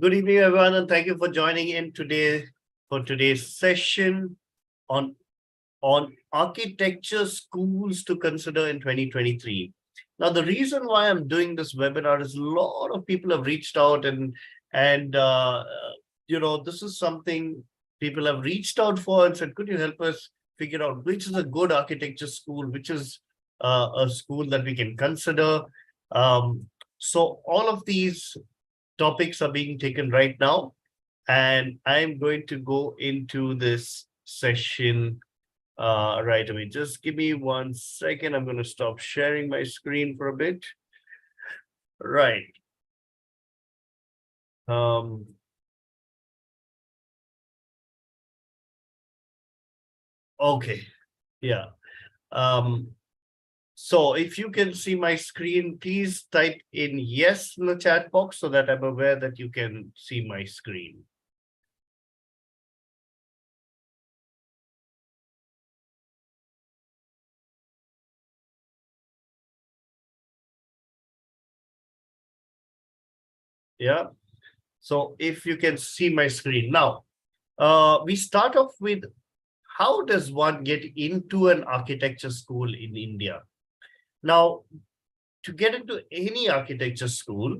Good evening, everyone, and thank you for joining in today for today's session on architecture schools to consider in 2023. Now, the reason why I'm doing this webinar is a lot of people have reached out and this is something people have reached out for and said, could you help us figure out which is a good architecture school, which is a school that we can consider. So all of these topics are being taken right now, and I'm going to go into this session right away. Just give me 1 second. I'm going to stop sharing my screen for a bit. Right. Okay. Yeah. So if you can see my screen, please type in yes in the chat box so that I'm aware that you can see my screen. Yeah. So if you can see my screen now, we start off with how does one get into an architecture school in India? Now, to get into any architecture school,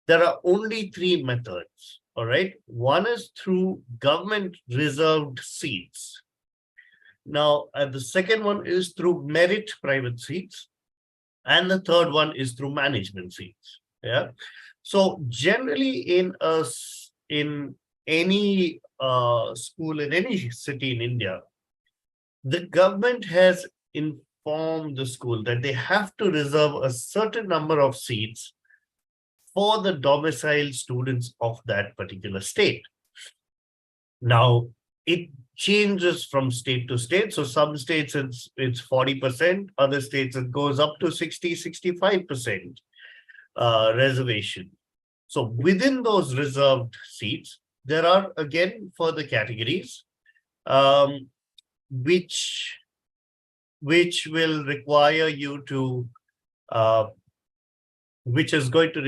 there are only 3 methods. All right. One is through government reserved seats. Now, the second one is through merit private seats. And the third one is through management seats. Yeah. So generally in any school in any city in India, the government has informed the school that they have to reserve a certain number of seats for the domiciled students of that particular state. Now, it changes from state to state. So some states it's 40%, other states it goes up to 60, 65% reservation. So within those reserved seats, there are again further categories, which will require you to, which is going to,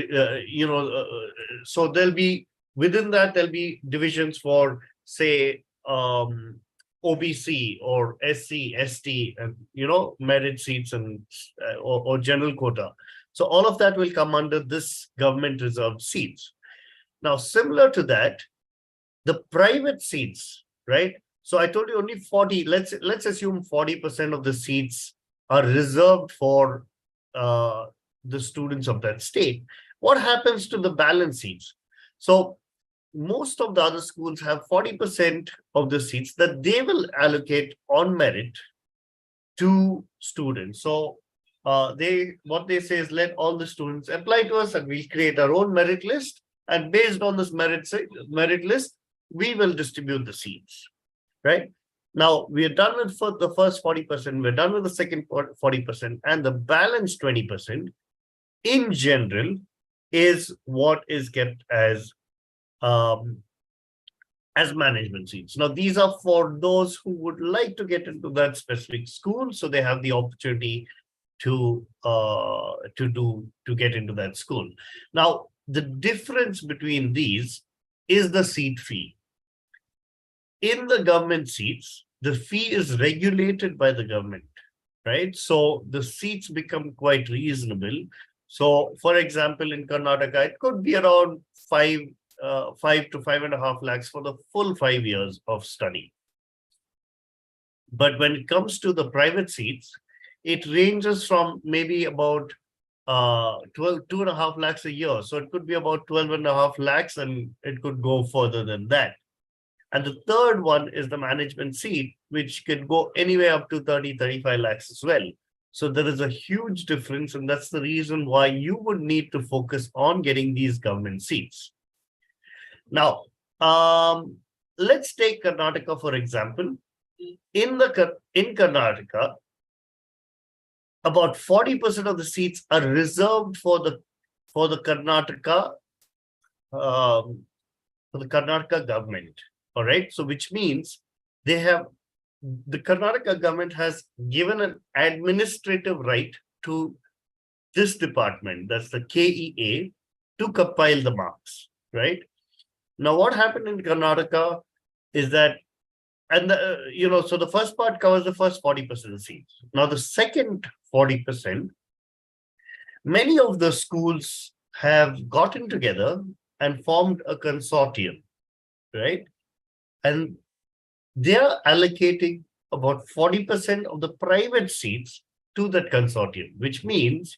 so there'll be, within that, there'll be divisions for, say, OBC or SC, ST, and, merit seats and or general quota. So all of that will come under this government reserved seats. Now, similar to that, the private seats, right? So I told you only 40, let's assume 40% of the seats are reserved for the students of that state. What happens to the balance seats? So most of the other schools have 40% of the seats that they will allocate on merit to students. So what they say is, let all the students apply to us and we'll create our own merit list. And based on this merit list, we will distribute the seats, right? Now, we are done with for the first 40%, we're done with the second 40%, and the balance 20% in general is what is kept as management seats. Now, these are for those who would like to get into that specific school, so they have the opportunity to get into that school. Now, the difference between these is the seat fee. In the government seats, the fee is regulated by the government, right? So the seats become quite reasonable. So, for example, in Karnataka, it could be around 5 to 5.5 lakhs for the full 5 years of study. But when it comes to the private seats, it ranges from maybe about 2.5 lakhs a year. So it could be about 12.5 lakhs, and it could go further than that. And the third one is the management seat, which can go anywhere up to 30, 35 lakhs as well. So there is a huge difference, and that's the reason why you would need to focus on getting these government seats. Now, let's take Karnataka, for example. In Karnataka, about 40% of the seats are reserved for the Karnataka government. All right. So which means the Karnataka government has given an administrative right to this department, that's the KEA, to compile the marks, right? Now, what happened in Karnataka is that, and so the first part covers the first 40% of seats. Now, the second 40%, many of the schools have gotten together and formed a consortium, right? And they are allocating about 40% of the private seats to that consortium, which means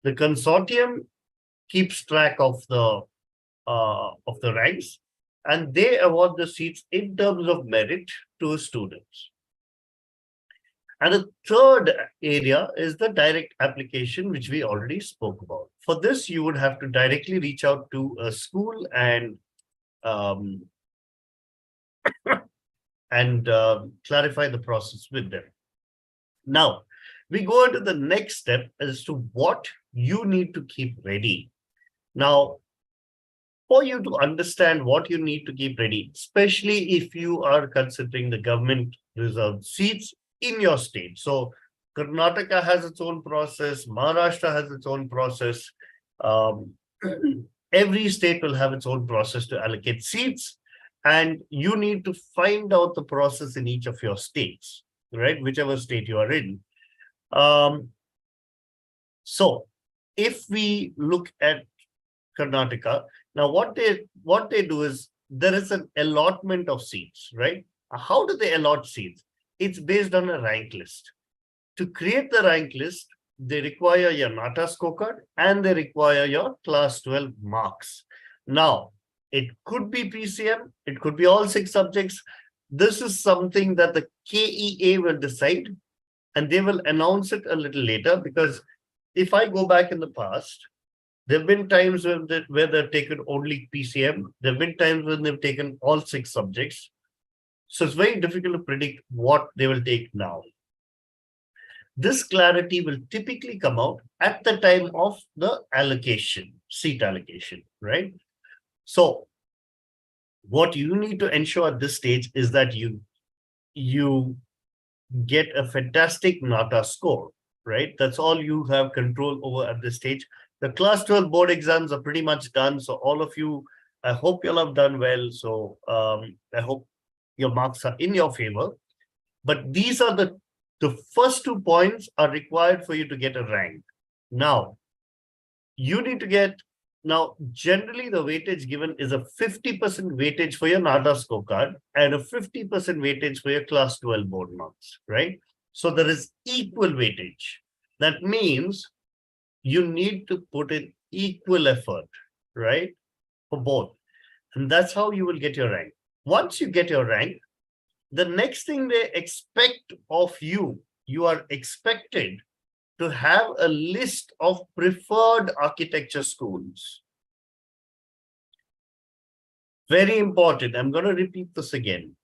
the consortium keeps track of the ranks, and they award the seats in terms of merit to students. And the third area is the direct application, which we already spoke about. For this, you would have to directly reach out to a school and um, clarify the process with them. Now, we go into the next step as to what you need to keep ready. Now, for you to understand what you need to keep ready, especially if you are considering the government reserved seats in your state. So Karnataka has its own process, Maharashtra has its own process. Um, every state will have its own process to allocate seats, and you need to find out the process in each of your states, right? Whichever state you are in. So if we look at Karnataka, now what they do is there is an allotment of seats, right? How do they allot seats? It's based on a rank list. To create the rank list, they require your NATA scorecard and they require your class 12 marks. Now, it could be PCM, it could be all 6 subjects. This is something that the KEA will decide, and they will announce it a little later, because if I go back in the past, there have been times where they've taken only PCM. There have been times when they've taken all 6 subjects. So it's very difficult to predict what they will take now. This clarity will typically come out at the time of the allocation, seat allocation, right? So what you need to ensure at this stage is that you get a fantastic NATA score, right? That's all you have control over at this stage. The class 12 board exams are pretty much done. So all of you, I hope you'll have done well. So I hope your marks are in your favor. But these are the first 2 points are required for you to get a rank. Now, you need to get, now generally the weightage given is a 50% weightage for your NATA scorecard and a 50% weightage for your class 12 board marks, right? So there is equal weightage. That means you need to put in equal effort, right? For both. And that's how you will get your rank. Once you get your rank, the next thing they expect of you, you are expected to have a list of preferred architecture schools. Very important. I'm going to repeat this again.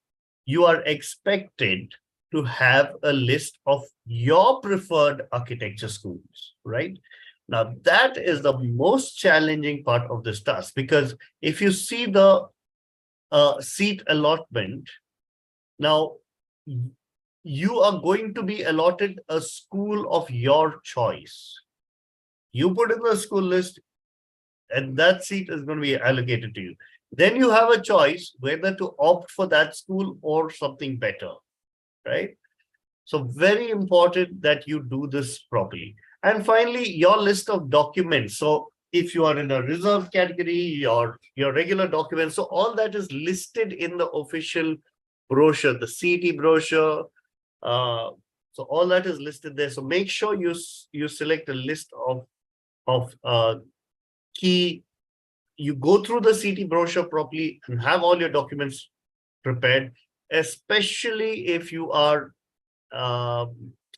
You are expected to have a list of your preferred architecture schools, right? Now, that is the most challenging part of this task, because if you see the seat allotment, now you are going to be allotted a school of your choice. You put in the school list, and that seat is going to be allocated to you. Then you have a choice whether to opt for that school or something better, right? So very important that you do this properly. And finally, your list of documents. So if you are in a reserved category, your regular documents, so all that is listed in the official brochure, the CET brochure. So all that is listed there. So make sure you select a list of key. You go through the CET brochure properly and have all your documents prepared, especially if you are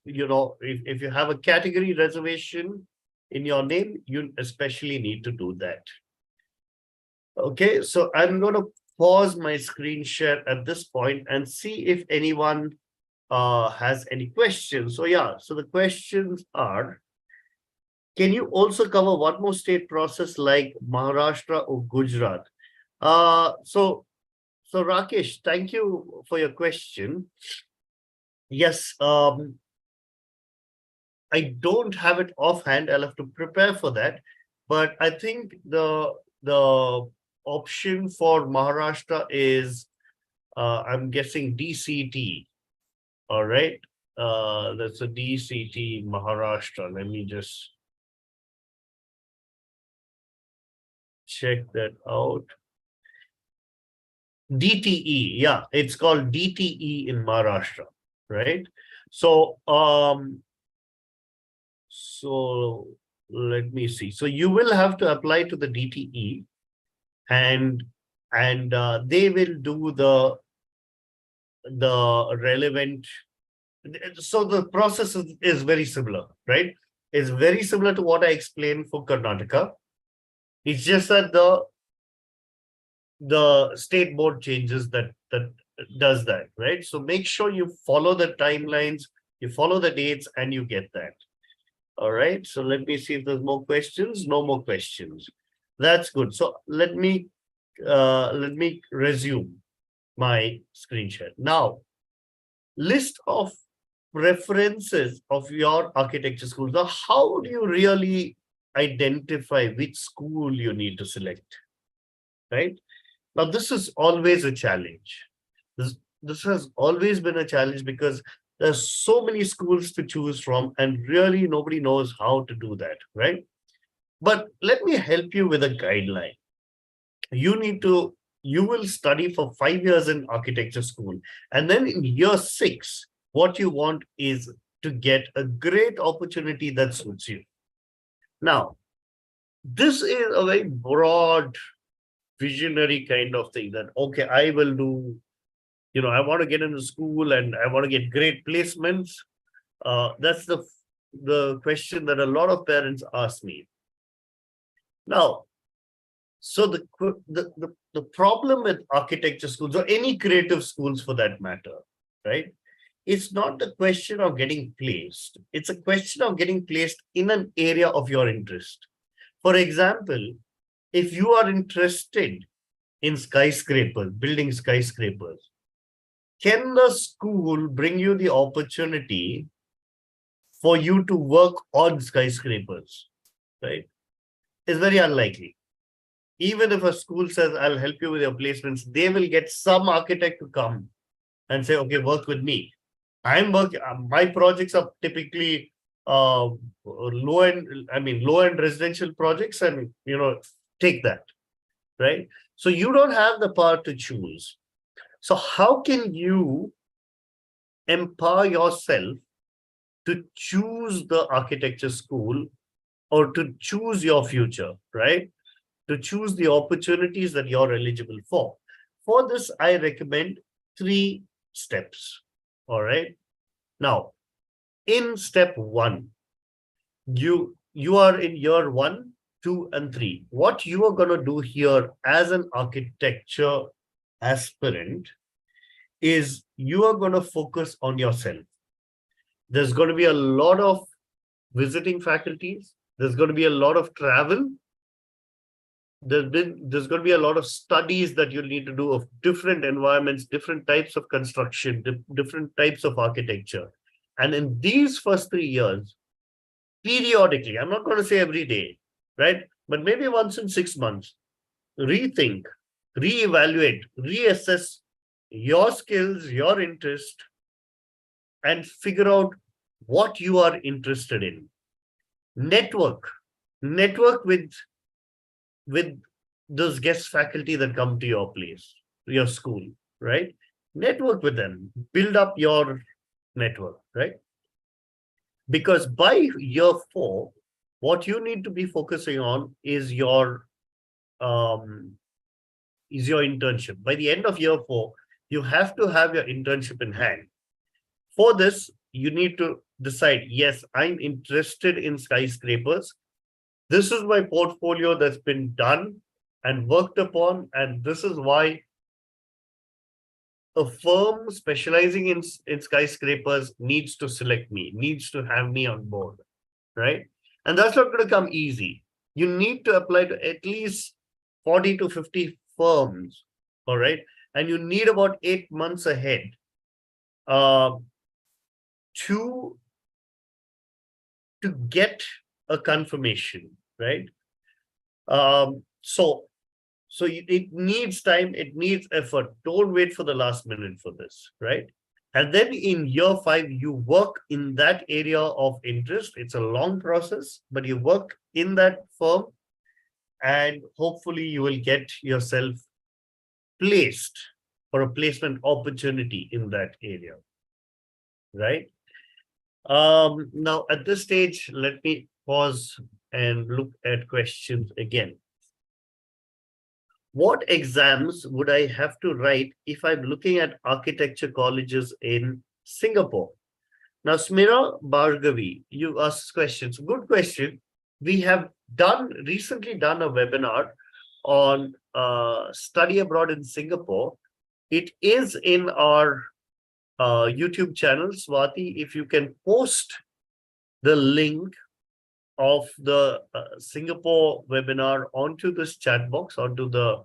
if you have a category reservation in your name, you especially need to do that. Okay, so I'm going to pause my screen share at this point and see if anyone has any questions. So yeah, so the questions are, can you also cover one more state process like Maharashtra or Gujarat? So Rakesh, thank you for your question. Yes, I don't have it offhand. I'll have to prepare for that. But I think the option for Maharashtra is, I'm guessing DCT. All right. That's a DCT Maharashtra. Let me just check that out. DTE, yeah, it's called DTE in Maharashtra, right? So, so let me see. So you will have to apply to the DTE, and they will do the relevant. So the process is very similar, right? It's very similar to what I explained for Karnataka. It's just that the state board changes that does that, right? So make sure you follow the timelines, you follow the dates, and you get that. All right. So let me see if there's more questions. No more questions. That's good. So let me resume my screen share. Now, list of preferences of your architecture school. Now, how do you really identify which school you need to select? Right? Now, this is always a challenge. This has always been a challenge because there's so many schools to choose from, and really nobody knows how to do that, right? But let me help you with a guideline. You will study for 5 years in architecture school, and then in year 6, what you want is to get a great opportunity that suits you. Now, this is a very broad, visionary kind of thing that, okay, I will do, I want to get into school and I want to get great placements. That's the question that a lot of parents ask me. Now, so the problem with architecture schools, or any creative schools for that matter, right? It's not the question of getting placed. It's a question of getting placed in an area of your interest. For example, if you are interested in skyscrapers, building skyscrapers, can the school bring you the opportunity for you to work on skyscrapers, right? It's very unlikely. Even if a school says, I'll help you with your placements, they will get some architect to come and say, okay, work with me. I'm working, my projects are typically low-end residential projects, and, take that, right? So you don't have the power to choose. So how can you empower yourself to choose the architecture school, or to choose your future, right? To choose the opportunities that you're eligible for. For this, I recommend 3 steps. All right. Now, in step 1, you are in year 1, 2, and 3. What you are going to do here as an architecture aspirant is you are going to focus on yourself. There's going to be a lot of visiting faculties. There's going to be a lot of travel. There's going to be a lot of studies that you'll need to do of different environments, different types of construction, different types of architecture. And in these first 3 years, periodically, I'm not going to say every day, right? But maybe once in 6 months, rethink, reevaluate, reassess your skills, your interest, and figure out what you are interested in. Network with those guest faculty that come to your place, your school, right? Network with them, build up your network, right? Because by year 4, what you need to be focusing on is your internship. By the end of year 4, you have to have your internship in hand. For this, you need to decide, yes, I'm interested in skyscrapers. This is my portfolio that's been done and worked upon, and this is why a firm specializing in skyscrapers needs to select me, needs to have me on board, right? And that's not going to come easy. You need to apply to at least 40 to 50 firms, all right? And you need about 8 months ahead to get a confirmation, right? So So it needs time, it needs effort. Don't wait for the last minute for this, right? And then in year 5, you work in that area of interest. It's a long process, but you work in that firm, and hopefully you will get yourself placed for a placement opportunity in that area, right? Now, at this stage, let me pause and look at questions again. What exams would I have to write if I'm looking at architecture colleges in Singapore? Now, Smira Bhargavi, you asked questions. Good question. We have recently done a webinar on study abroad in Singapore. It is in our YouTube channel, Swati. If you can post the link of the Singapore webinar onto this chat box, onto the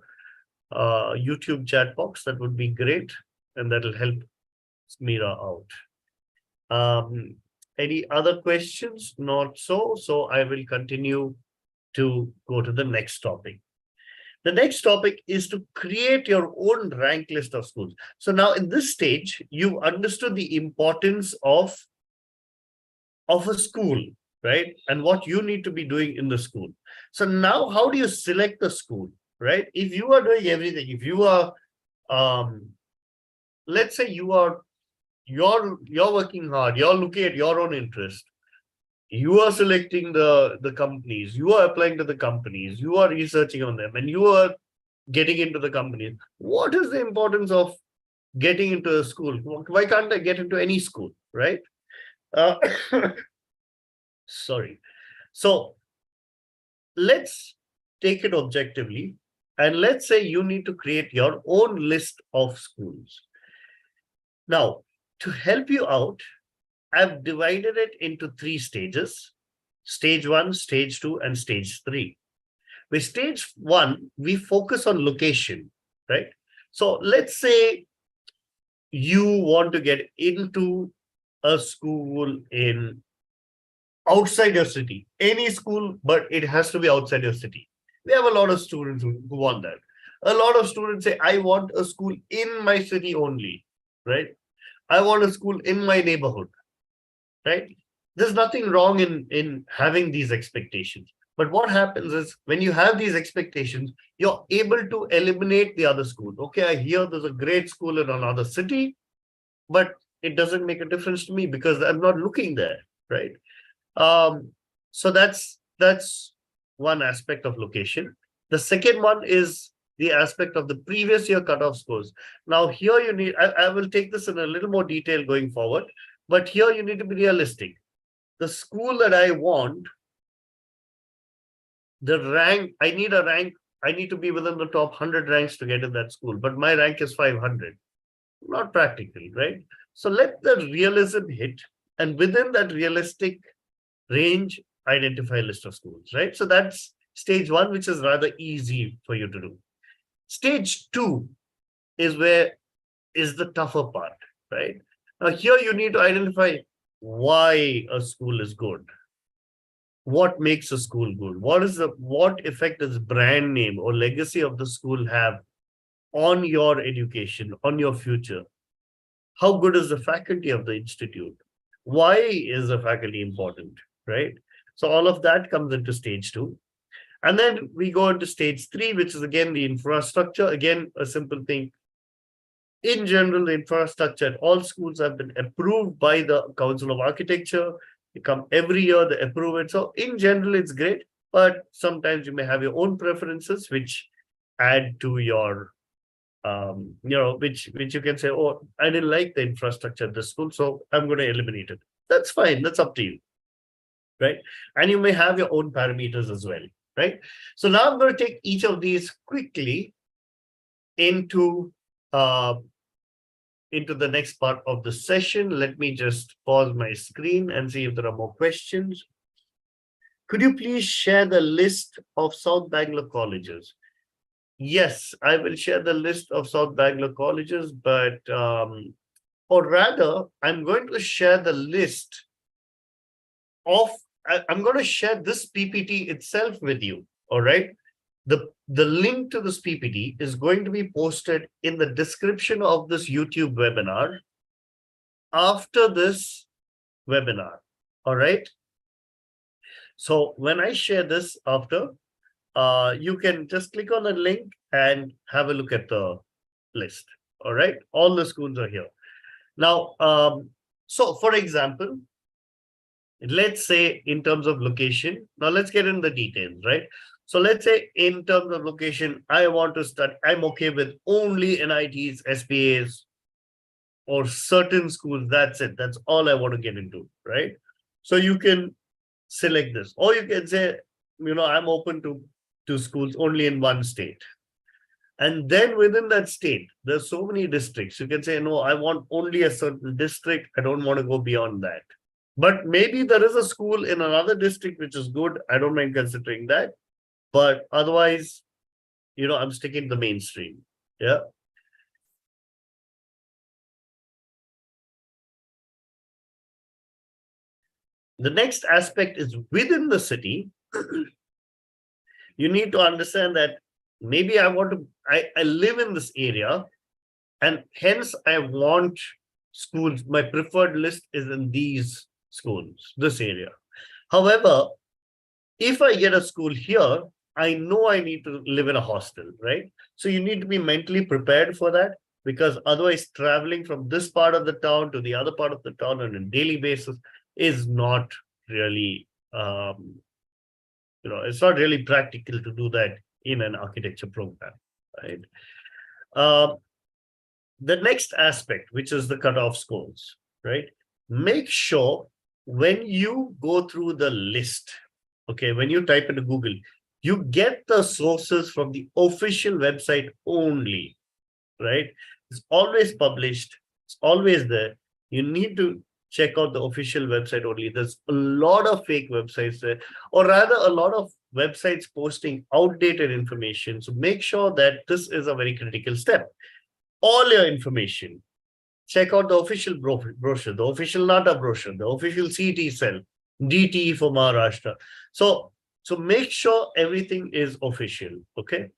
YouTube chat box, that would be great, and that will help Smira out. Any other questions? Not so. So I will continue to go to the next topic. The next topic is to create your own rank list of schools. So now in this stage, you understood the importance of a school, right? And what you need to be doing in the school. So now how do you select the school, right? If you are doing everything, if you are, let's say you're working hard, you're looking at your own interest, you are selecting the companies, you are applying to the companies, you are researching on them, and you are getting into the companies. What is the importance of getting into a school? Why can't I get into any school, right? Sorry. So let's take it objectively, and let's say you need to create your own list of schools. Now, to help you out, I've divided it into 3 stages: stage 1, stage 2, and stage 3. With stage 1, we focus on location, right? So let's say you want to get into a school in outside your city, any school, but it has to be outside your city. We have a lot of students who want that. A lot of students say, I want a school in my city only, right? I want a school in my neighborhood, right? There's nothing wrong in having these expectations. But what happens is when you have these expectations, you're able to eliminate the other schools. Okay, I hear there's a great school in another city, but it doesn't make a difference to me because I'm not looking there, right? So that's one aspect of location. The second one is the aspect of the previous year cutoff scores. Now here you need, I will take this in a little more detail going forward, but here you need to be realistic. The school that I want, the rank, I need a rank, I need to be within the top 100 ranks to get in that school, but my rank is 500. Not practical, right? So let the realism hit, and within that realistic range, identify a list of schools, right? So that's stage 1, which is rather easy for you to do. Stage 2 is where is the tougher part, right? Now here you need to identify why a school is good. What makes a school good? What effect does brand name or legacy of the school have on your education, on your future? How good is the faculty of the institute? Why is the faculty important, right? So all of that comes into stage 2. And then we go into stage 3, which is again the infrastructure. Again, a simple thing. In general, the infrastructure at all schools have been approved by the Council of Architecture. They come every year, they approve it. So in general, it's great, but sometimes you may have your own preferences, which add to your, which you can say, oh, I didn't like the infrastructure at the school, so I'm going to eliminate it. That's fine. That's up to you, right? And you may have your own parameters as well, right? So now I'm going to take each of these quickly into the next part of the session. Let me just pause my screen and see if there are more questions. Could you please share the list of South Bangalore colleges? Yes, I will share the list of South Bangalore colleges, but or rather, I'm going to share the list of, I'm going to share this PPT itself with you, all right? The link to this PPT is going to be posted in the description of this YouTube webinar after this webinar. All right. So when I share this after, you can just click on the link and have a look at the list. All right. All the schools are here. Now, so for example, let's say in terms of location, now let's get in the details, right? So let's say in terms of location, I want to start, I'm okay with only NITs, SPAs, or certain schools. That's it. That's all I want to get into, right? So you can select this, or you can say, I'm open to schools only in one state. And then within that state, there's so many districts. You can say, no, I want only a certain district. I don't want to go beyond that. But maybe there is a school in another district which is good. I don't mind considering that. But otherwise, I'm sticking to the mainstream. Yeah. The next aspect is within the city. You need to understand that maybe I live in this area, and hence I want schools. My preferred list is in these schools, this area. However, if I get a school here, I know I need to live in a hostel, right? So you need to be mentally prepared for that, because otherwise traveling from this part of the town to the other part of the town on a daily basis is not really, it's not really practical to do that in an architecture program, right? The next aspect, which is the cutoff scores, right? Make sure when you go through the list, okay, when you type into Google, you get the sources from the official website only, right? It's always published. It's always there. You need to check out the official website only. There's a lot of fake websites there, or rather a lot of websites posting outdated information. So make sure that this is a very critical step. All your information, check out the official brochure, the official NATA brochure, the official CT cell, DT for Maharashtra. So make sure everything is official, okay?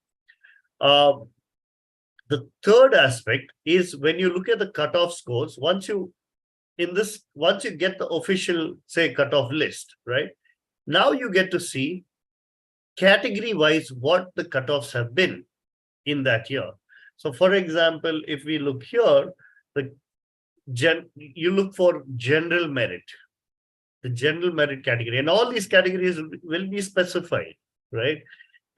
The third aspect is when you look at the cutoff scores, once you get the official, say, cutoff list, right? Now you get to see category-wise what the cutoffs have been in that year. So for example, if we look here, you look for general merit, the general merit category, and all these categories will be specified, right,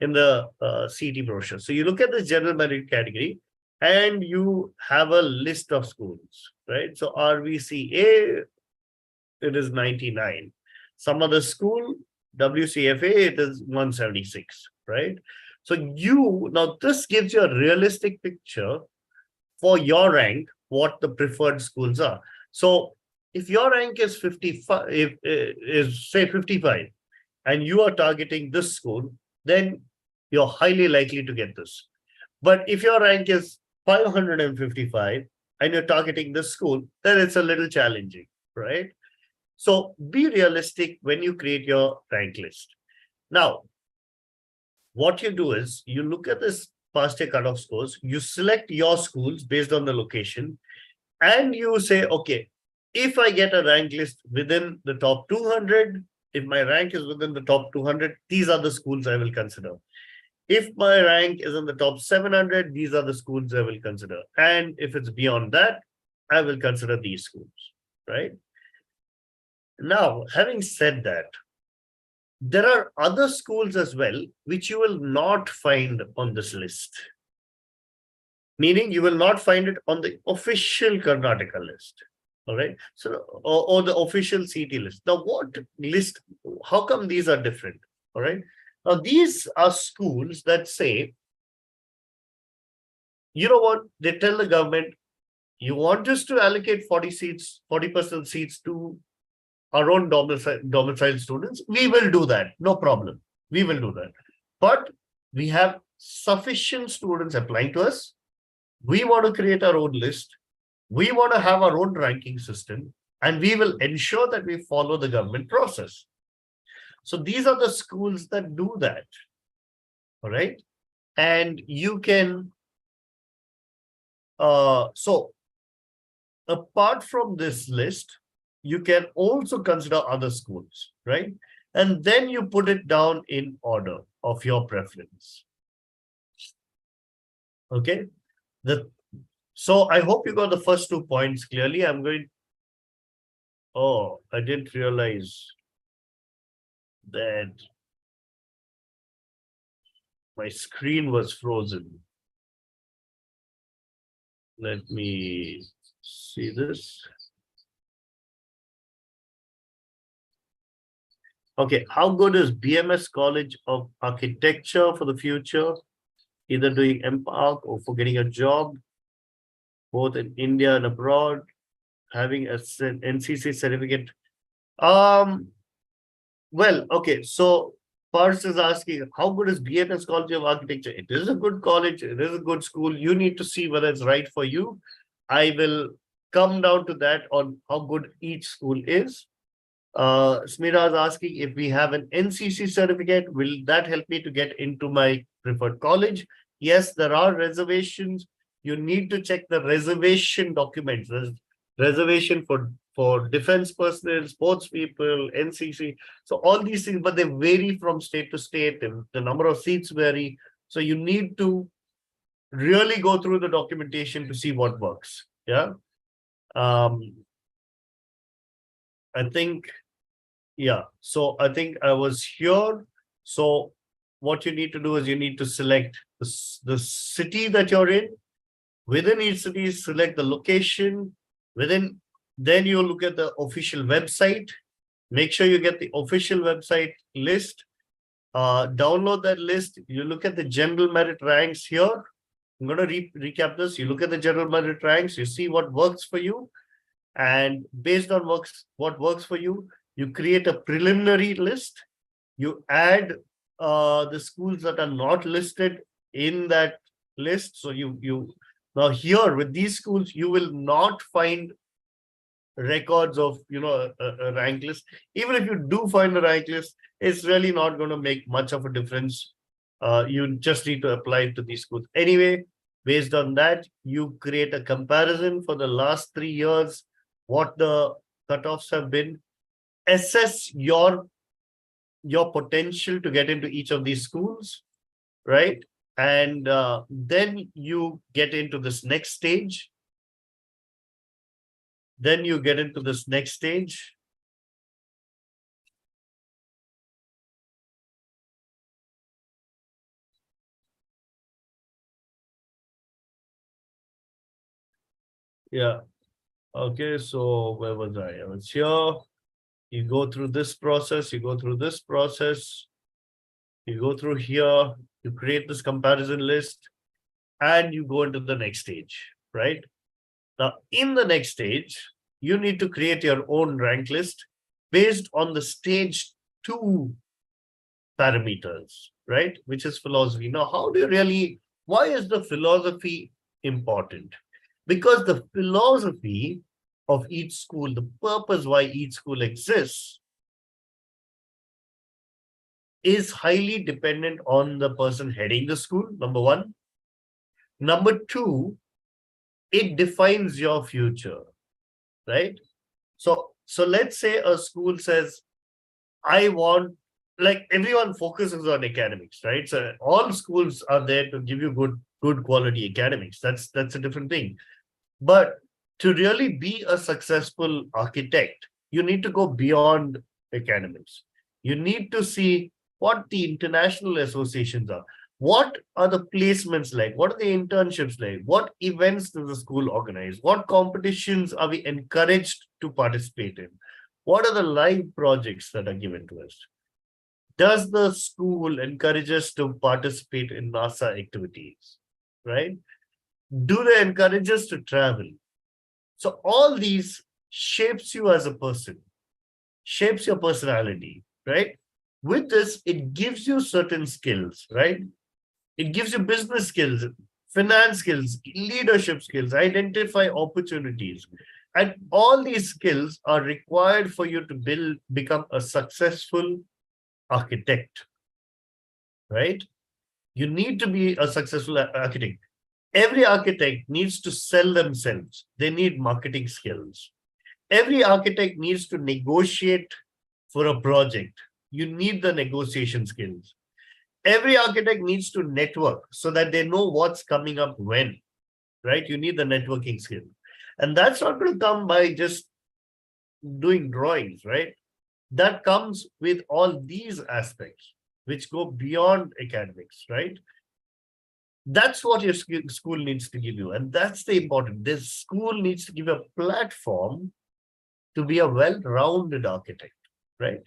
in the CT brochure. So you look at the general merit category, and you have a list of schools, right? So RVCA, it is 99. Some other school, WCFA, it is 176, right? So now this gives you a realistic picture for your rank, what the preferred schools are. So if your rank is 55, is say 55, and you are targeting this school, then you're highly likely to get this. But if your rank is 555 and you're targeting this school, then it's a little challenging, right? So be realistic when you create your rank list. Now, what you do is you look at this past year cutoff scores, you select your schools based on the location, and you say, okay, if I get a rank list within the top 200, if my rank is within the top 200, these are the schools I will consider. If my rank is in the top 700, these are the schools I will consider. And if it's beyond that, I will consider these schools, right? Now, having said that, there are other schools as well, which you will not find on this list. Meaning you will not find it on the official Karnataka list. All right. So, or the official CT list. Now, what list, how come these are different? All right. Now, these are schools that say, you know what, they tell the government, you want us to allocate 40% seats to our own domicile students, we will do that. No problem. We will do that. But we have sufficient students applying to us. We want to create our own list. We want to have our own ranking system, and we will ensure that we follow the government process. So these are the schools that do that. All right. And you can, so apart from this list, you can also consider other schools, right? And then you put it down in order of your preference. Okay. The So I hope you got the first 2 points clearly. I'm going. Oh, I didn't realize that my screen was frozen. Let me see this. Okay, how good is BMS College of Architecture for the future? Either doing MPARC or for getting a job, both in India and abroad, having a NCC certificate. Um, well, okay, so Pars is asking, how good is BMS College of Architecture? It is a good college, it is a good school. You need to see whether it's right for you. I will come down to that on how good each school is. Smira is asking if we have an NCC certificate, will that help me to get into my preferred college? Yes, there are reservations. You need to check the reservation documents. There's reservation for defense personnel, sports people, NCC. So all these things, but they vary from state to state. And the number of seats vary. So you need to really go through the documentation to see what works. Yeah. Um, I think Yeah, so I think I was here. So what you need to do is you need to select the city that you're in. Within each city, select the location. Then you look at the official website. Make sure you get the official website list. Download that list. You look at the general merit ranks here. I'm going to recap this. You look at the general merit ranks. You see what works for you. And based on what works for you, you create a preliminary list. You add the schools that are not listed in that list. So you now here with these schools, you will not find records of a rank list. Even if you do find a rank list, it's really not going to make much of a difference. You just need to apply it to these schools anyway. Based on that, you create a comparison for the last 3 years, what the cutoffs have been, assess your potential to get into each of these schools, right? And then you get into this next stage. Then you get into this next stage. Yeah. Okay. So where was I? I was here. You go through this process. You go through this process. You go through here. You create this comparison list, and you go into the next stage, right? Now, in the next stage, you need to create your own rank list based on the stage 2 parameters, right? Which is philosophy. Now, why is the philosophy important? Because the philosophy of each school, the purpose why each school exists, is highly dependent on the person heading the school, number one. Number two, it defines your future, right? So let's say a school says, I want, like everyone focuses on academics, right? So all schools are there to give you good quality academics. That's a different thing. But to really be a successful architect, you need to go beyond academics. You need to see what the international associations are. What are the placements like? What are the internships like? What events does the school organize? What competitions are we encouraged to participate in? What are the live projects that are given to us? Does the school encourage us to participate in NASA activities? Right? Do they encourage us to travel? So all these shapes you as a person, shapes your personality, right? With this, it gives you certain skills, right? It gives you business skills, finance skills, leadership skills, identify opportunities. And all these skills are required for you to become a successful architect, right? You need to be a successful architect. Every architect needs to sell themselves. They need marketing skills. Every architect needs to negotiate for a project. You need the negotiation skills. Every architect needs to network so that they know what's coming up when, right? You need the networking skill. And that's not going to come by just doing drawings, right? That comes with all these aspects, which go beyond academics, right? That's what your school needs to give you. And that's the important. This school needs to give a platform to be a well-rounded architect, right?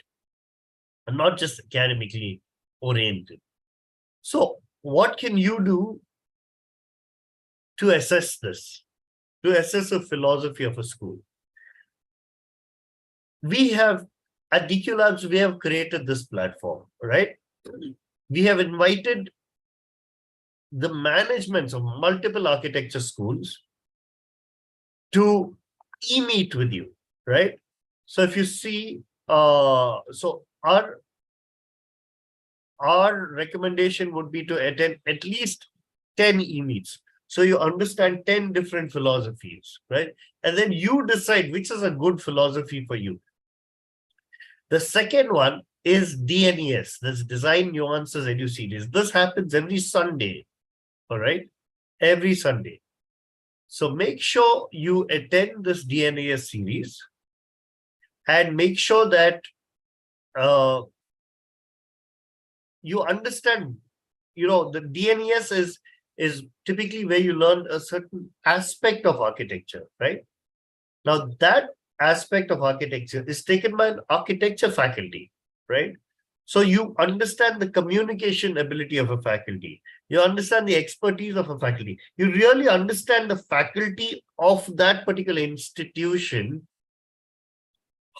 And not just academically oriented. So what can you do to assess this, to assess a philosophy of a school? We have, at DQ Labs, we have created this platform, right? We have invited the managements of multiple architecture schools to e-meet with you, right? So if you see, so our recommendation would be to attend at least 10 e-meets. So you understand 10 different philosophies, right? And then you decide which is a good philosophy for you. The second one is DNES, this Design Nuances Edu Series. This happens every Sunday, all right? Every Sunday. So make sure you attend this DNES series and make sure that you understand, the DNES is typically where you learn a certain aspect of architecture, right? Now that aspect of architecture is taken by an architecture faculty, right? So you understand the communication ability of a faculty. You understand the expertise of a faculty. You really understand the faculty of that particular institution,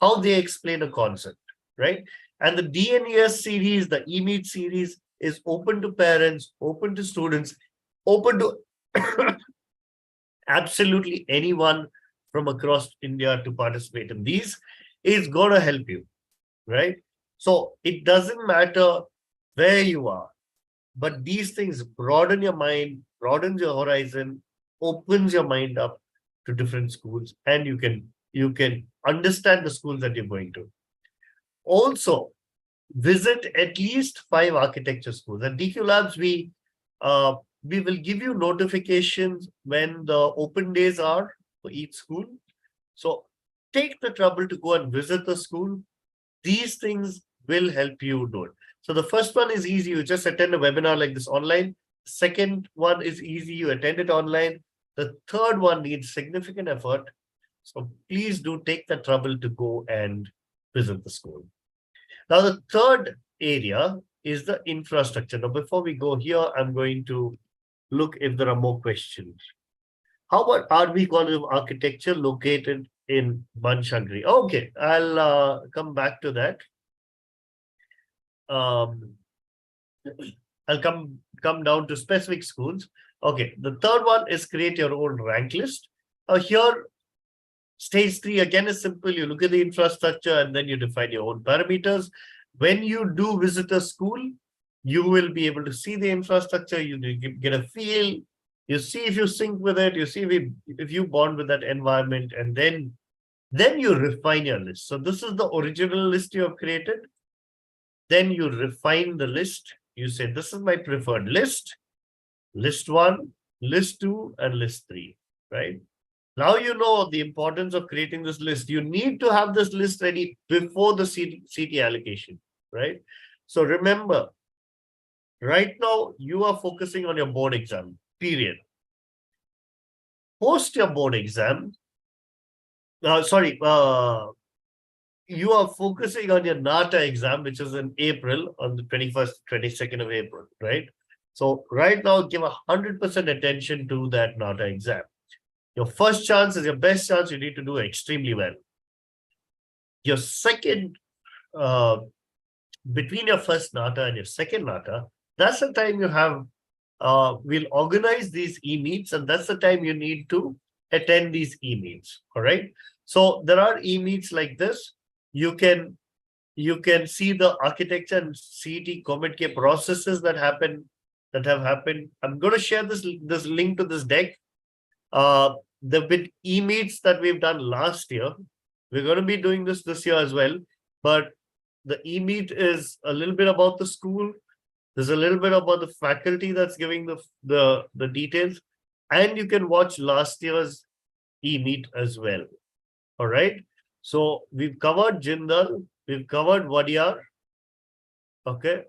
how they explain a concept, right? And the DNES series, the eMeet series is open to parents, open to students, open to absolutely anyone from across India to participate in these. Is going to help you, right? So it doesn't matter where you are, but these things broaden your mind, broadens your horizon, opens your mind up to different schools, and you can understand the schools that you're going to. Also, visit at least 5 architecture schools. At DQ Labs, we will give you notifications when the open days are for each school. So take the trouble to go and visit the school. These things will help you do it. So the first one is easy. You just attend a webinar like this online. Second one is easy. You attend it online. The third one needs significant effort. So please do take the trouble to go and visit the school. Now, the third area is the infrastructure. Now, before we go here, I'm going to look if there are more questions. How about RV College of Architecture located in Banshagri? Okay, I'll come back to that. I'll come down to specific schools. Okay, the third one is create your own rank list. Here, stage 3 again is simple. You look at the infrastructure and then you define your own parameters. When you do visit a school, you will be able to see the infrastructure. You get a feel. You see if you sync with it. You see if you bond with that environment, and then you refine your list. So this is the original list you have created. Then you refine the list. You say, this is my preferred list. List 1, list 2, and list 3, right? Now you know the importance of creating this list. You need to have this list ready before the CT allocation, right? So remember, right now you are focusing on your board exam, period. Post your board exam, you are focusing on your NATA exam, which is in April, on the 21st, 22nd of April, right? So right now, give 100% attention to that NATA exam. Your first chance is your best chance. You need to do extremely well. Your second, between your first NATA and your second NATA, that's the time you have, we'll organize these e-meets, and that's the time you need to attend these e-meets, all right? So there are e-meets like this. You can see the architecture and CET Comet K processes that happen that have happened. I'm going to share this link to this deck. There have been e-meets that we've done last year. We're going to be doing this year as well. But the e-meet is a little bit about the school. There's a little bit about the faculty that's giving the details. And you can watch last year's e-meet as well. All right. So we've covered Jindal. We've covered Wadiyar. Okay.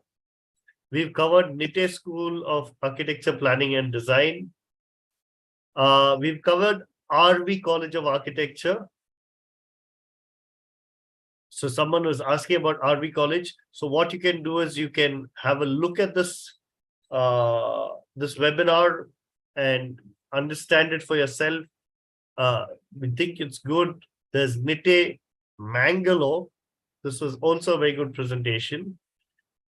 We've covered Nite School of Architecture, Planning and Design. We've covered RV College of Architecture. So someone was asking about RV College. So what you can do is you can have a look at this this webinar and understand it for yourself. We think it's good. There's Nite Mangalore. This was also a very good presentation.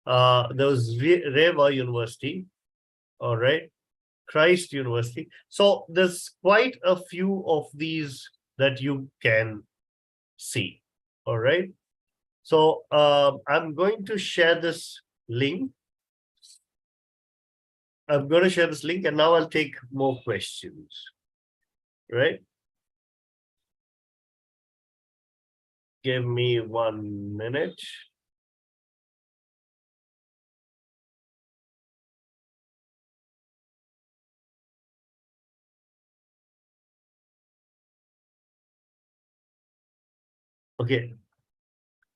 There was Reva University. All right. Christ University. So there's quite a few of these that you can see. All right. So I'm going to share this link. I'm going to share this link and now I'll take more questions. Right. Give me 1 minute. Okay.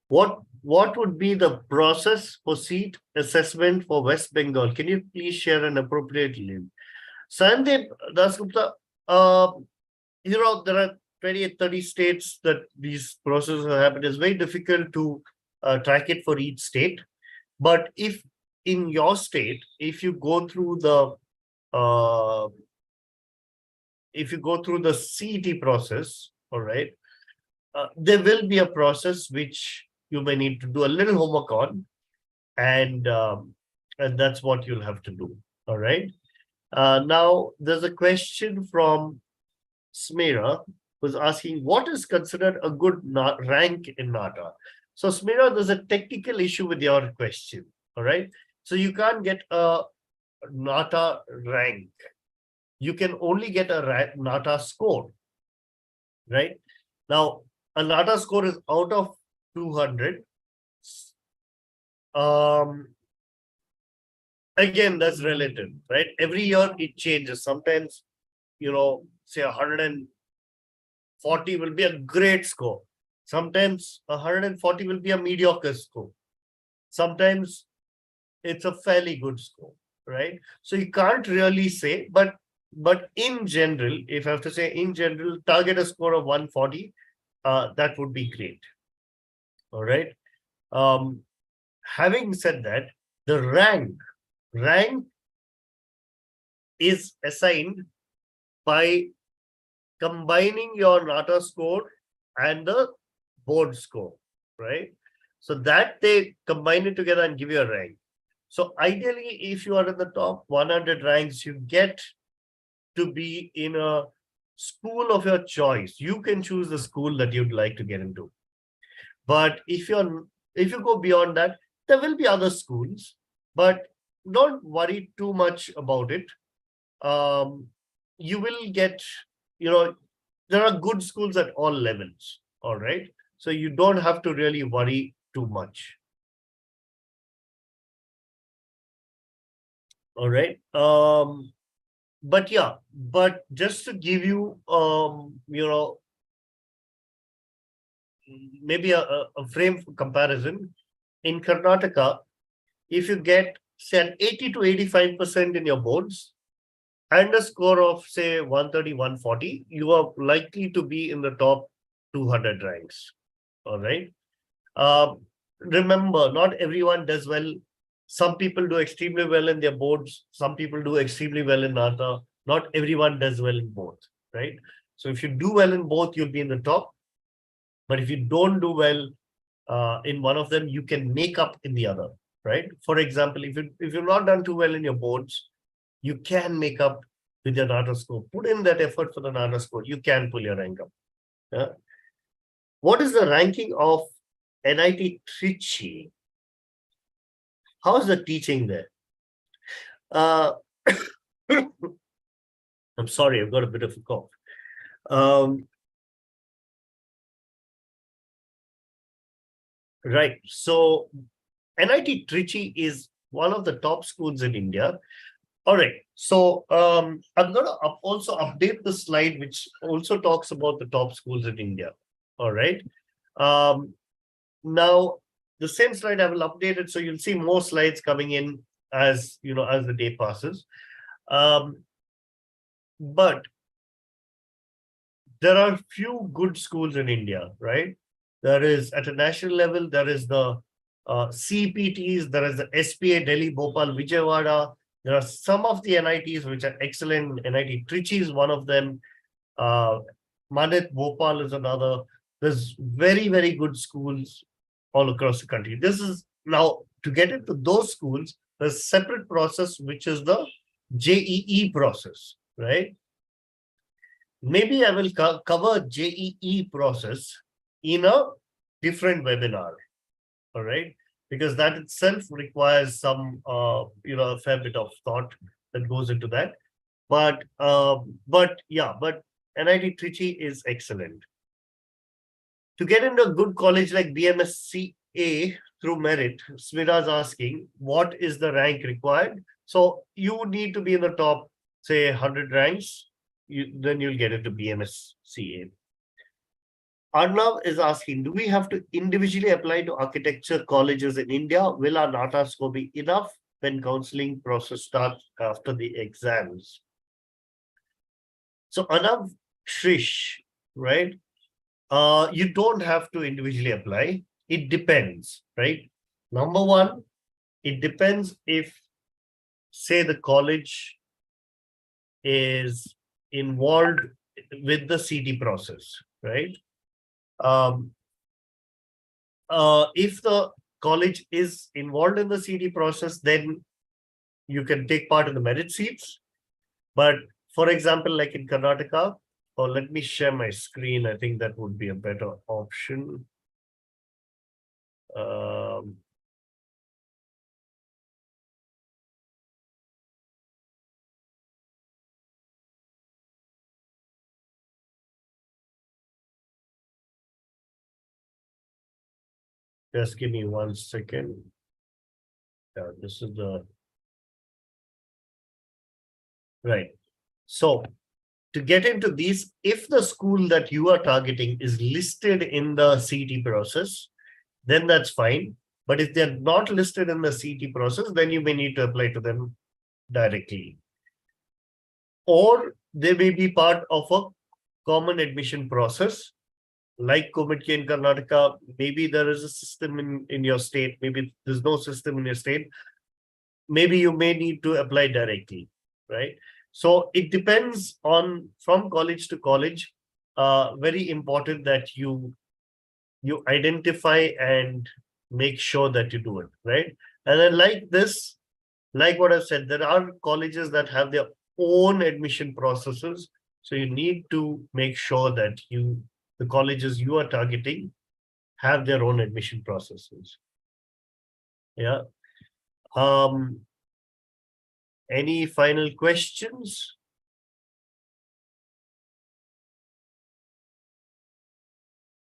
What would be the process for seat assessment for West Bengal? Can you please share an appropriate link? Sandeep Dasgupta, there are 28, 30 states that these processes happen. It's very difficult to track it for each state. But if in your state, if you go through the CET process, all right, there will be a process which you may need to do a little homework on, and that's what you'll have to do. All right. Now there's a question from Smira who's asking what is considered a good rank in NATA. So Smira, there's a technical issue with your question. All right. So you can't get a NATA rank. You can only get a NATA score. Right. Now, a NATA score is out of 200. Again, that's relative, right? Every year it changes. Sometimes, say 140 will be a great score. Sometimes 140 will be a mediocre score. Sometimes it's a fairly good score, right? So you can't really say, but in general, if I have to say in general, target a score of 140, that would be great. All right. Having said that, the rank is assigned by combining your NATA score and the board score, right? So that they combine it together and give you a rank. So ideally, if you are in the top 100 ranks, you get to be in a school of your choice. You can choose the school that you'd like to get into. But if you go beyond that, there will be other schools, but don't worry too much about it. You will get, there are good schools at all levels. All right. So you don't have to really worry too much. All right. But just to give you, maybe a frame for comparison, in Karnataka, if you get say an 80 to 85% in your boards and a score of say 130, 140, you are likely to be in the top 200 ranks. All right. Remember, not everyone does well. Some people do extremely well in their boards. Some people do extremely well in NATA. Not everyone does well in both, right? So if you do well in both, you'll be in the top. But if you don't do well in one of them, you can make up in the other, right? For example, if you've not done too well in your boards, you can make up with your NATA score. Put in that effort for the NATA score. You can pull your rank up. Yeah? What is the ranking of NIT Trichy? How's the teaching there? Uh, I'm sorry, I've got a bit of a cough. Um, right. So NIT Trichy is one of the top schools in India. All right. So I'm going to also update the slide, which also talks about the top schools in India. All right. Um, now, the same slide I will update it, so you'll see more slides coming in as as the day passes. But there are few good schools in India, right? There is at a national level, there is the CPTs, there is the SPA, Delhi, Bhopal, Vijayawada. There are some of the NITs which are excellent. NIT Trichy is one of them. Uh, Manit, Bhopal is another. There's very, very good schools all across the country. This is now to get into those schools, there's a separate process, which is the JEE process, right? Maybe I will cover JEE process in a different webinar, all right? Because that itself requires some, a fair bit of thought that goes into that. But yeah, but NIT Trichy is excellent. To get into a good college like BMS CA through merit, Smira's asking, what is the rank required? So you need to be in the top, say, 100 ranks. Then you'll get into BMS CA. Arnav is asking, do we have to individually apply to architecture colleges in India? Will our NATA score be enough when counseling process starts after the exams? So Arnav, Shrish, right? You don't have to individually apply. It depends, right? Number one, it depends if, say, the college is involved with the CT process, right? If the college is involved in the CT process, then you can take part in the merit seats. But for example, like in Karnataka, or let me share my screen. I think that would be a better option. Just give me 1 second. Yeah, this is the right. So to get into these, if the school that you are targeting is listed in the CT process, then that's fine. But if they're not listed in the CT process, then you may need to apply to them directly. Or they may be part of a common admission process, like Komitke in Karnataka. Maybe there is a system in your state, maybe there's no system in your state. Maybe you may need to apply directly, right? So it depends on from college to college. Very important that you identify and make sure that you do it, right? And then like this, like what I've said, there are colleges that have their own admission processes. So you need to make sure that the colleges you are targeting have their own admission processes. Yeah. Any final questions?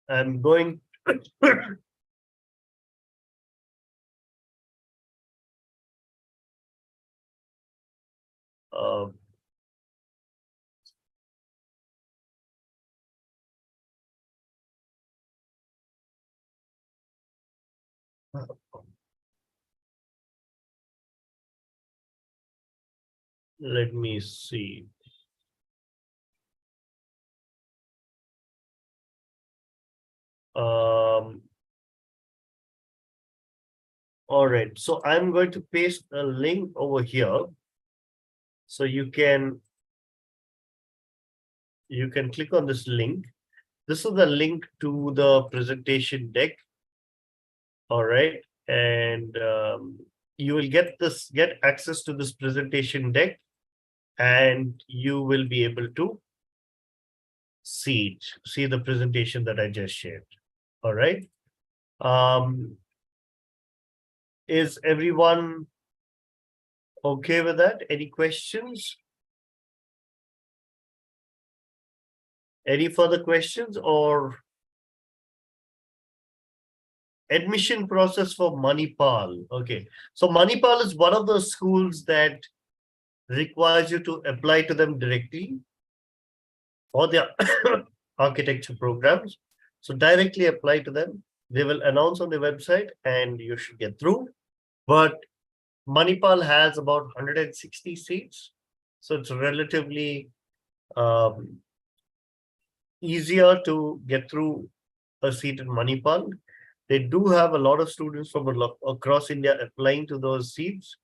I'm going. uh, let me see. All right. So I'm going to paste a link over here. So you can click on this link. This is the link to the presentation deck. All right. And you will get access to this presentation deck, and you will be able to see the presentation that I just shared. All right. Is everyone Okay with that? Any questions? Any further questions or admission process for Manipal? Okay. So Manipal is one of those schools that requires you to apply to them directly for their architecture programs. So directly apply to them. They will announce on the website and you should get through. But Manipal has about 160 seats. So it's relatively um, easier to get through a seat in Manipal. They do have a lot of students from across India applying to those seats,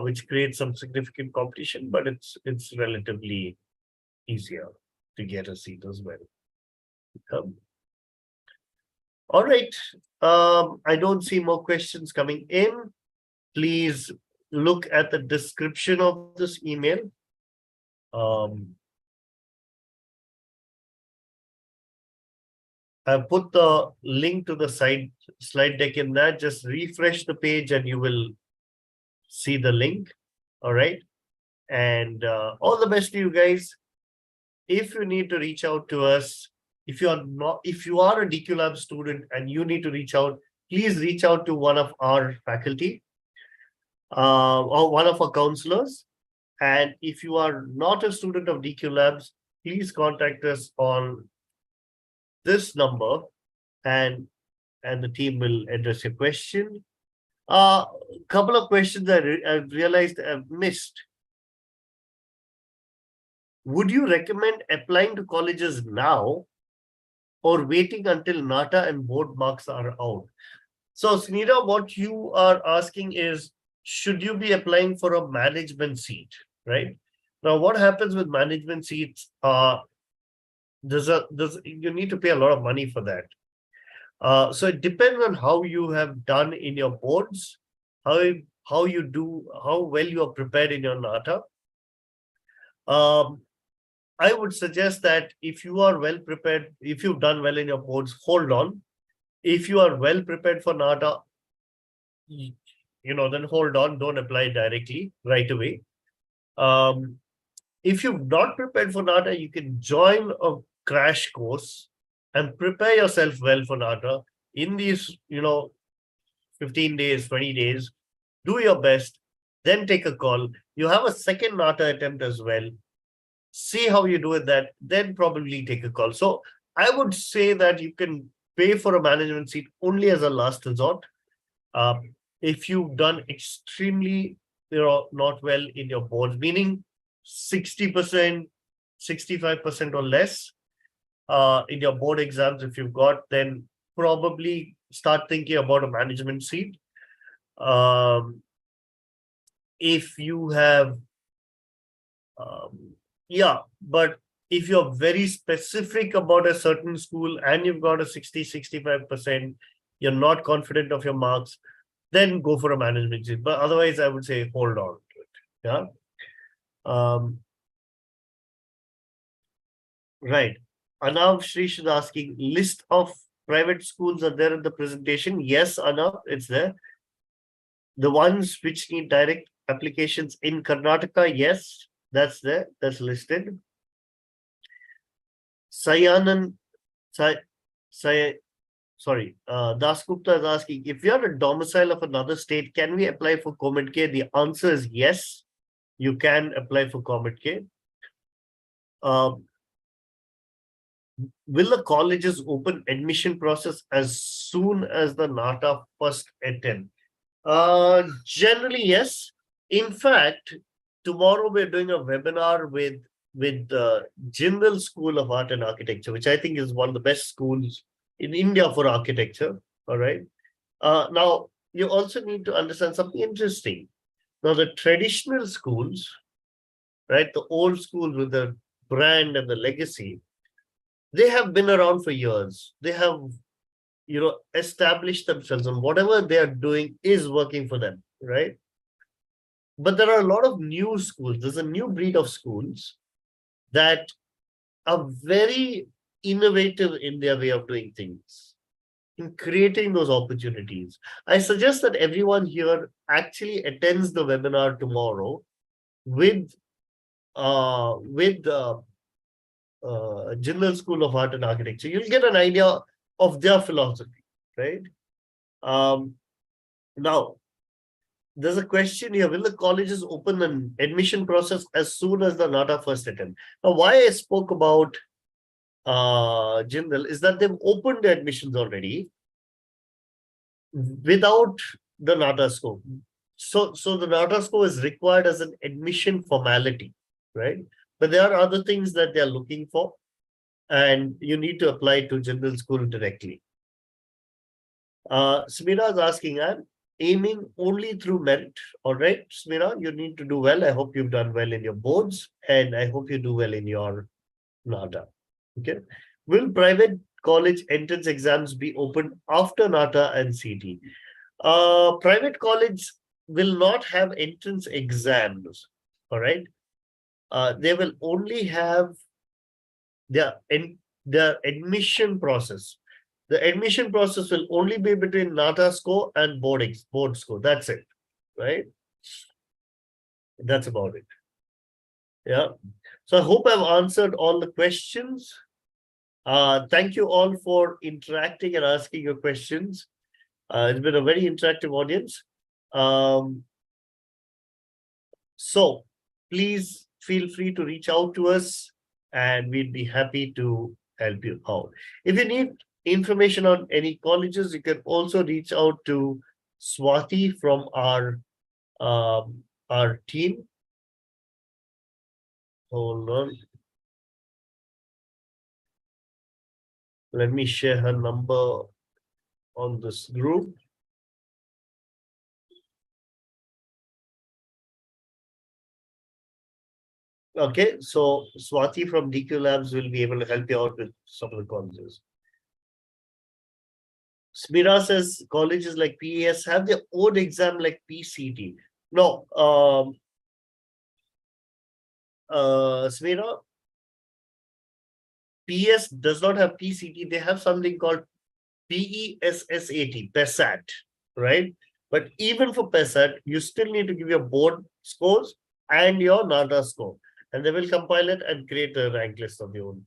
which creates some significant competition, but it's relatively easier to get a seat as well. Um, all right. I don't see more questions coming in. Please look at the description of this email. I put the link to the slide deck in that. Just refresh the page and you will see the link. All right. And all the best to you guys. If you need to reach out to us, if you are a DQ Lab student and you need to reach out, please reach out to one of our faculty or one of our counselors. And if you are not a student of DQ Labs, please contact us on this number and the team will address your question. A couple of questions I've realized I've missed. Would you recommend applying to colleges now or waiting until NATA and board marks are out? So, Sunita, what you are asking is, should you be applying for a management seat, right? Now, what happens with management seats? You need to pay a lot of money for that. So it depends on how you have done in your boards, how well you are prepared in your NATA. I would suggest that if you are well prepared, if you've done well in your boards, hold on. If you are well prepared for NATA, then hold on, don't apply directly right away. If you've not prepared for NATA, you can join a crash course and prepare yourself well for NATA in these, 15 days, 20 days. Do your best, then take a call. You have a second NATA attempt as well. See how you do with that, then probably take a call. So I would say that you can pay for a management seat only as a last resort. If you've done extremely, not well in your boards, meaning 60%, 65% or less in your board exams, if you've got, then probably start thinking about a management seat. If you have, but if you're very specific about a certain school and you've got a 60, 65%, you're not confident of your marks, then go for a management seat. But otherwise, I would say hold on to it. Yeah. Right. Anav Shrish is asking, list of private schools are there in the presentation? Yes, Anav, it's there. The ones which need direct applications in Karnataka, yes, that's there, that's listed. Sayanan, Dasgupta is asking, if you are a domicile of another state, can we apply for COMEDK? The answer is yes, you can apply for COMEDK. Will the colleges open admission process as soon as the NATA first attempt? Generally, yes. In fact, tomorrow we're doing a webinar with the Jindal School of Art and Architecture, which I think is one of the best schools in India for architecture. All right. Now, you also need to understand something interesting. Now, the traditional schools, right, the old schools with the brand and the legacy, they have been around for years. They have, established themselves, and whatever they are doing is working for them, right? But there are a lot of new schools. There's a new breed of schools that are very innovative in their way of doing things. in creating those opportunities. I suggest that everyone here actually attends the webinar tomorrow with Jindal School of Art and Architecture. You'll get an idea of their philosophy, right? Um, Now, there's a question here. Will the colleges open an admission process as soon as the NATA first attempt? Now, why I spoke about Jindal is that they've opened the admissions already without the NATA score. So the NATA score is required as an admission formality, right? But there are other things that they're looking for, and you need to apply to Jindal School directly. Smira is asking, I'm aiming only through merit. All right, Smira, you need to do well. I hope you've done well in your boards, and I hope you do well in your NATA. Okay. Will private college entrance exams be opened after NATA and CT? Private college will not have entrance exams. All right. They will only have their admission process. The admission process will only be between NATA score and board score. That's it, right? That's about it. Yeah. So I hope I've answered all the questions. Thank you all for interacting and asking your questions. It's been a very interactive audience. So please feel free to reach out to us and we'd be happy to help you out. If you need information on any colleges, you can also reach out to Swati from our team. Hold on. Let me share her number on this group. Okay, so Swati from DQ Labs will be able to help you out with some of the colleges. Smira says colleges like PES have their own exam like PCT. No, Smira, PS does not have PCT. They have something called PESSAT, right? But even for PESSAT, you still need to give your board scores and your NATA score. And they will compile it and create a rank list of your own,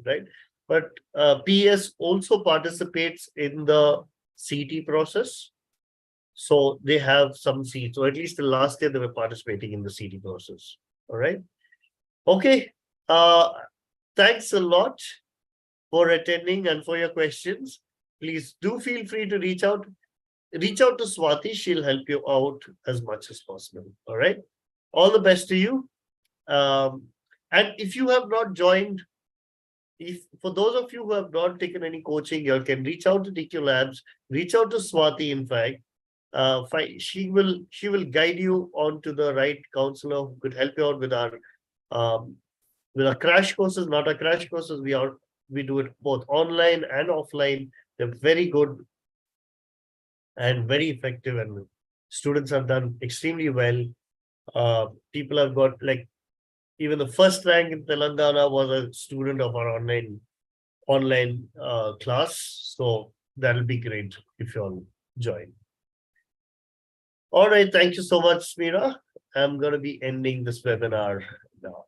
right? But PS also participates in the CT process. So they have some seats, or at least the last year they were participating in the CT process. All right. Okay. Thanks a lot for attending and for your questions. Please do feel free to reach out. Reach out to Swati. She'll help you out as much as possible. All right. All the best to you. And if you have not joined, for those of you who have not taken any coaching, you can reach out to DQ Labs, reach out to Swati, in fact. She will guide you on to the right counselor who could help you out with our crash courses, not our crash courses. We do it both online and offline. They're very good and very effective, and students have done extremely well. People have got, like, even the first rank in Telangana was a student of our online class. So that'll be great if you all join. All right. Thank you so much, Smira. I'm going to be ending this webinar now.